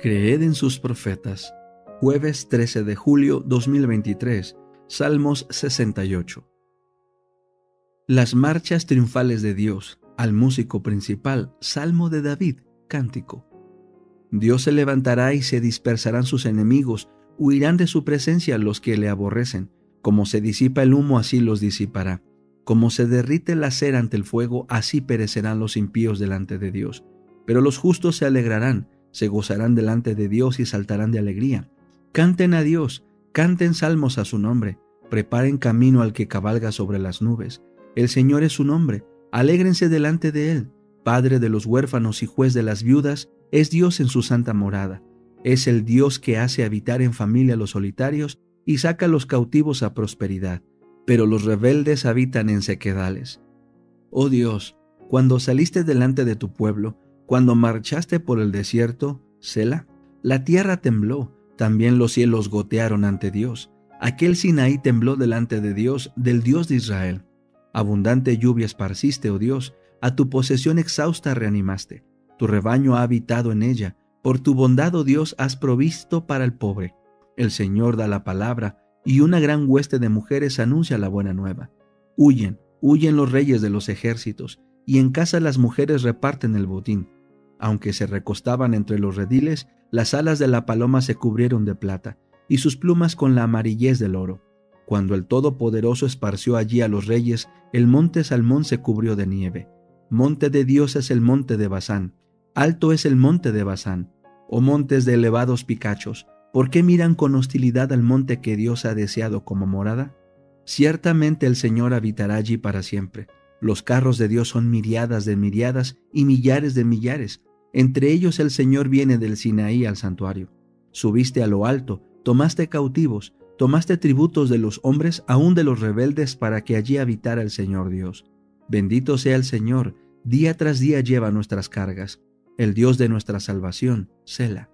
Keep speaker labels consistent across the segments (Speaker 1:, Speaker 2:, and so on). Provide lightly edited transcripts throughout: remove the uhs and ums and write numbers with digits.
Speaker 1: Creed en sus profetas. Jueves 13 de julio 2023, Salmos 68. Las marchas triunfales de Dios, al músico principal, Salmo de David, cántico. Dios se levantará y se dispersarán sus enemigos, huirán de su presencia los que le aborrecen. Como se disipa el humo, así los disipará. Como se derrite la cera ante el fuego, así perecerán los impíos delante de Dios. Pero los justos se alegrarán, se gozarán delante de Dios y saltarán de alegría. Canten a Dios, canten salmos a su nombre, preparen camino al que cabalga sobre las nubes. El Señor es su nombre, alégrense delante de Él. Padre de los huérfanos y juez de las viudas, es Dios en su santa morada. Es el Dios que hace habitar en familia a los solitarios y saca a los cautivos a prosperidad, pero los rebeldes habitan en sequedales. Oh Dios, cuando saliste delante de tu pueblo, cuando marchaste por el desierto, Selah, la tierra tembló, también los cielos gotearon ante Dios. Aquel Sinaí tembló delante de Dios, del Dios de Israel. Abundante lluvia esparciste, oh Dios, a tu posesión exhausta reanimaste. Tu rebaño ha habitado en ella, por tu bondad, oh Dios, has provisto para el pobre. El Señor da la palabra, y una gran hueste de mujeres anuncia la buena nueva. Huyen, huyen los reyes de los ejércitos, y en casa las mujeres reparten el botín. Aunque se recostaban entre los rediles, las alas de la paloma se cubrieron de plata, y sus plumas con la amarillez del oro. Cuando el Todopoderoso esparció allí a los reyes, el monte Salmón se cubrió de nieve. Monte de Dios es el monte de Basán, alto es el monte de Basán. Oh montes de elevados picachos, ¿por qué miran con hostilidad al monte que Dios ha deseado como morada? Ciertamente el Señor habitará allí para siempre. Los carros de Dios son miriadas de miriadas y millares de millares. Entre ellos el Señor viene del Sinaí al santuario. Subiste a lo alto, tomaste cautivos, tomaste tributos de los hombres, aun de los rebeldes, para que allí habitara el Señor Dios. Bendito sea el Señor, día tras día lleva nuestras cargas. El Dios de nuestra salvación, Selah.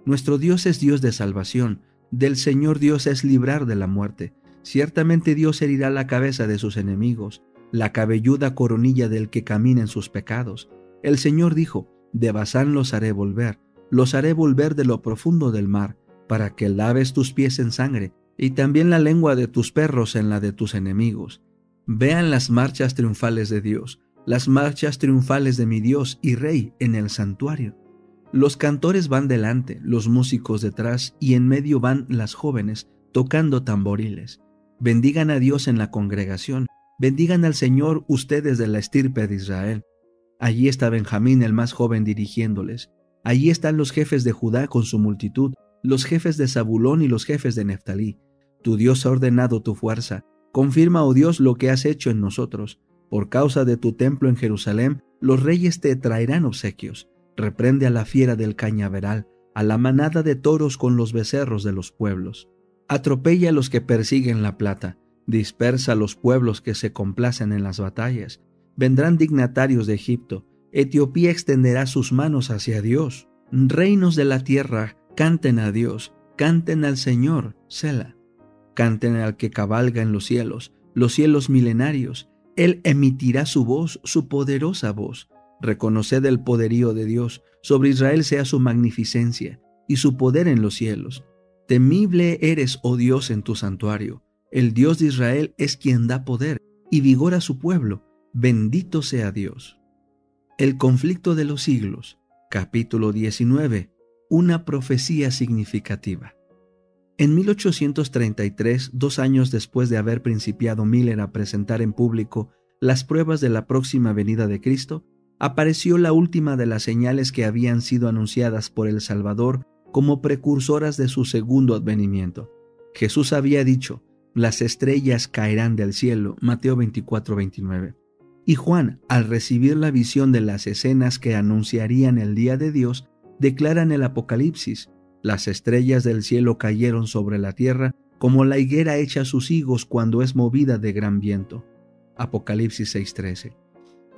Speaker 1: Nuestro Dios es Dios de salvación, del Señor Dios es librar de la muerte. Ciertamente Dios herirá la cabeza de sus enemigos, la cabelluda coronilla del que camina en sus pecados. El Señor dijo, de Basán los haré volver de lo profundo del mar, para que laves tus pies en sangre, y también la lengua de tus perros en la de tus enemigos. Vean las marchas triunfales de Dios, las marchas triunfales de mi Dios y Rey en el santuario. Los cantores van delante, los músicos detrás, y en medio van las jóvenes, tocando tamboriles. Bendigan a Dios en la congregación, bendigan al Señor ustedes de la estirpe de Israel. Allí está Benjamín el más joven dirigiéndoles. Allí están los jefes de Judá con su multitud, los jefes de Zabulón y los jefes de Neftalí. Tu Dios ha ordenado tu fuerza. Confirma, oh Dios, lo que has hecho en nosotros. Por causa de tu templo en Jerusalén, los reyes te traerán obsequios. Reprende a la fiera del cañaveral, a la manada de toros con los becerros de los pueblos. Atropella a los que persiguen la plata, dispersa a los pueblos que se complacen en las batallas. Vendrán dignatarios de Egipto, Etiopía extenderá sus manos hacia Dios. Reinos de la tierra, canten a Dios, canten al Señor, Selah. Canten al que cabalga en los cielos milenarios. Él emitirá su voz, su poderosa voz. Reconoced el poderío de Dios, sobre Israel sea su magnificencia, y su poder en los cielos. Temible eres, oh Dios, en tu santuario. El Dios de Israel es quien da poder y vigor a su pueblo. Bendito sea Dios. El conflicto de los siglos, capítulo 19, una profecía significativa. En 1833, 2 años después de haber principiado Miller a presentar en público las pruebas de la próxima venida de Cristo, apareció la última de las señales que habían sido anunciadas por el Salvador como precursoras de su segundo advenimiento. Jesús había dicho, las estrellas caerán del cielo, Mateo 24:29. Y Juan, al recibir la visión de las escenas que anunciarían el día de Dios, declara en el Apocalipsis, las estrellas del cielo cayeron sobre la tierra como la higuera echa sus higos cuando es movida de gran viento. Apocalipsis 6:13.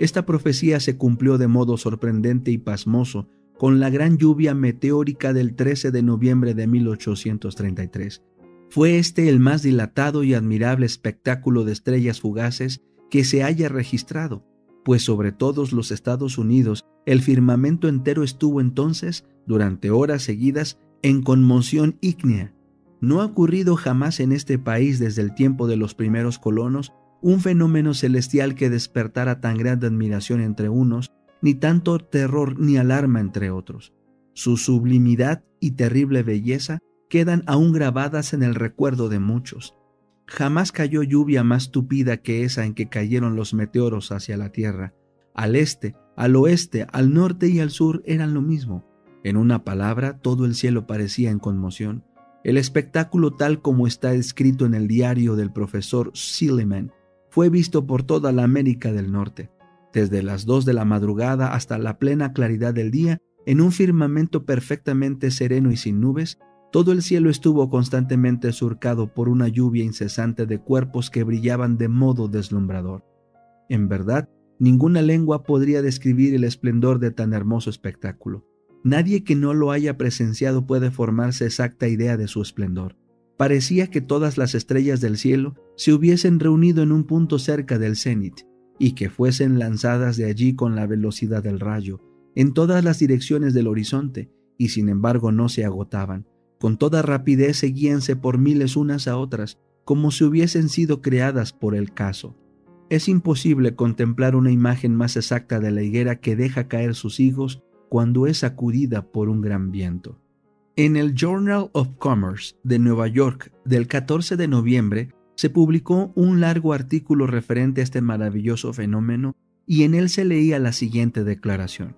Speaker 1: Esta profecía se cumplió de modo sorprendente y pasmoso con la gran lluvia meteórica del 13 de noviembre de 1833. Fue este el más dilatado y admirable espectáculo de estrellas fugaces que se haya registrado, pues sobre todos los Estados Unidos El firmamento entero estuvo entonces, durante horas seguidas, en conmoción ígnea. No ha ocurrido jamás en este país desde el tiempo de los primeros colonos un fenómeno celestial que despertara tan grande admiración entre unos, ni tanto terror ni alarma entre otros. Su sublimidad y terrible belleza quedan aún grabadas en el recuerdo de muchos. Jamás cayó lluvia más tupida que esa en que cayeron los meteoros hacia la tierra. Al este, al oeste, al norte y al sur eran lo mismo. En una palabra, todo el cielo parecía en conmoción. El espectáculo, tal como está escrito en el diario del profesor Silliman, fue visto por toda la América del Norte. Desde las 2 de la madrugada hasta la plena claridad del día, en un firmamento perfectamente sereno y sin nubes, todo el cielo estuvo constantemente surcado por una lluvia incesante de cuerpos que brillaban de modo deslumbrador. En verdad, ninguna lengua podría describir el esplendor de tan hermoso espectáculo. Nadie que no lo haya presenciado puede formarse exacta idea de su esplendor. Parecía que todas las estrellas del cielo se hubiesen reunido en un punto cerca del cenit, y que fuesen lanzadas de allí con la velocidad del rayo, en todas las direcciones del horizonte, y sin embargo no se agotaban. Con toda rapidez seguíanse por miles unas a otras, como si hubiesen sido creadas por el caso. Es imposible contemplar una imagen más exacta de la higuera que deja caer sus higos cuando es sacudida por un gran viento. En el Journal of Commerce de Nueva York del 14 de noviembre se publicó un largo artículo referente a este maravilloso fenómeno y en él se leía la siguiente declaración.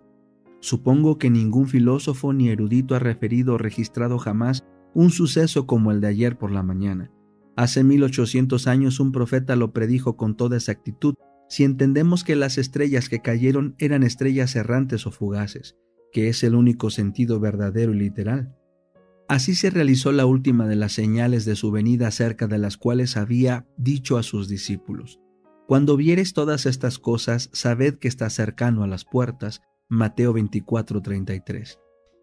Speaker 1: Supongo que ningún filósofo ni erudito ha referido o registrado jamás un suceso como el de ayer por la mañana. Hace 1800 años un profeta lo predijo con toda exactitud, si entendemos que las estrellas que cayeron eran estrellas errantes o fugaces, que es el único sentido verdadero y literal. Así se realizó la última de las señales de su venida, acerca de las cuales había dicho a sus discípulos: Cuando viereis todas estas cosas, sabed que está cercano a las puertas. Mateo 24:33.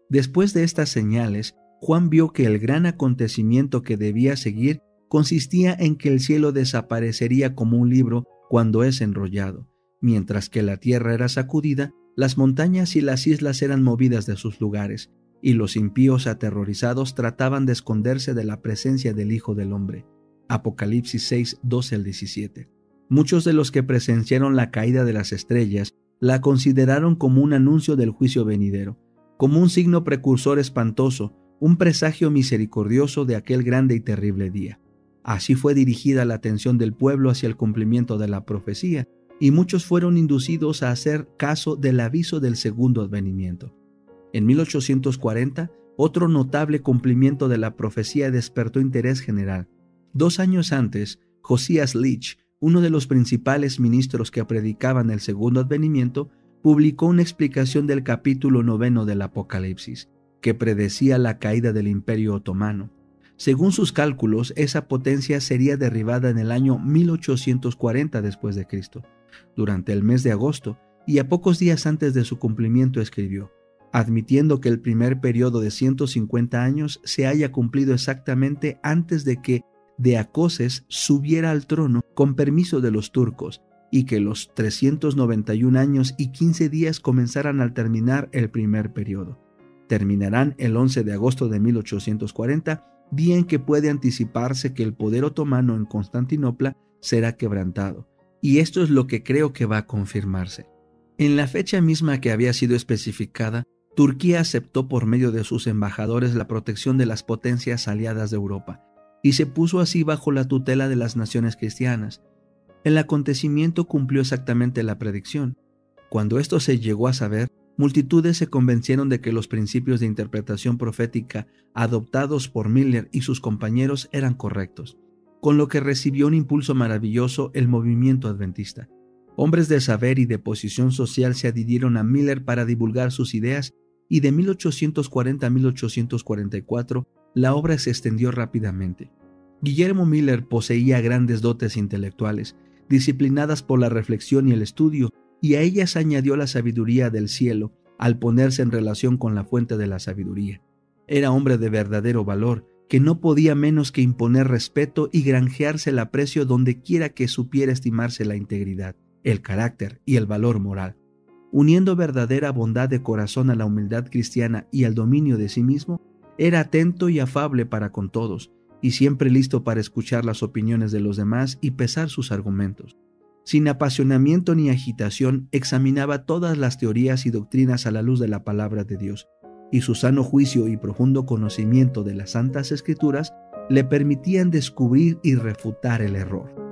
Speaker 1: Después de estas señales, Juan vio que el gran acontecimiento que debía seguir consistía en que el cielo desaparecería como un libro cuando es enrollado. Mientras que la tierra era sacudida, las montañas y las islas eran movidas de sus lugares, y los impíos aterrorizados trataban de esconderse de la presencia del Hijo del Hombre. Apocalipsis 6, 12-17. Muchos de los que presenciaron la caída de las estrellas la consideraron como un anuncio del juicio venidero, como un signo precursor espantoso, un presagio misericordioso de aquel grande y terrible día. Así fue dirigida la atención del pueblo hacia el cumplimiento de la profecía, y muchos fueron inducidos a hacer caso del aviso del segundo advenimiento. En 1840, otro notable cumplimiento de la profecía despertó interés general. 2 años antes, Josías Leach, uno de los principales ministros que predicaban el segundo advenimiento, publicó una explicación del capítulo 9 del Apocalipsis, que predecía la caída del Imperio Otomano. Según sus cálculos, esa potencia sería derribada en el año 1840 después de Cristo. Durante el mes de agosto, y a pocos días antes de su cumplimiento, escribió: admitiendo que el primer periodo de 150 años se haya cumplido exactamente antes de que Deacoses subiera al trono con permiso de los turcos, y que los 391 años y 15 días comenzaran al terminar el primer periodo. Terminarán el 11 de agosto de 1840, día en que puede anticiparse que el poder otomano en Constantinopla será quebrantado, y esto es lo que creo que va a confirmarse. En la fecha misma que había sido especificada, Turquía aceptó por medio de sus embajadores la protección de las potencias aliadas de Europa, y se puso así bajo la tutela de las naciones cristianas. El acontecimiento cumplió exactamente la predicción. Cuando esto se llegó a saber, multitudes se convencieron de que los principios de interpretación profética adoptados por Miller y sus compañeros eran correctos, con lo que recibió un impulso maravilloso el movimiento adventista. Hombres de saber y de posición social se adhirieron a Miller para divulgar sus ideas, y de 1840 a 1844 la obra se extendió rápidamente. Guillermo Miller poseía grandes dotes intelectuales, disciplinadas por la reflexión y el estudio, y a ellas añadió la sabiduría del cielo al ponerse en relación con la fuente de la sabiduría. Era hombre de verdadero valor, que no podía menos que imponer respeto y granjearse el aprecio donde quiera que supiera estimarse la integridad, el carácter y el valor moral. uniendo verdadera bondad de corazón a la humildad cristiana y al dominio de sí mismo, era atento y afable para con todos, y siempre listo para escuchar las opiniones de los demás y pesar sus argumentos. Sin apasionamiento ni agitación, examinaba todas las teorías y doctrinas a la luz de la palabra de Dios, y su sano juicio y profundo conocimiento de las Santas Escrituras le permitían descubrir y refutar el error.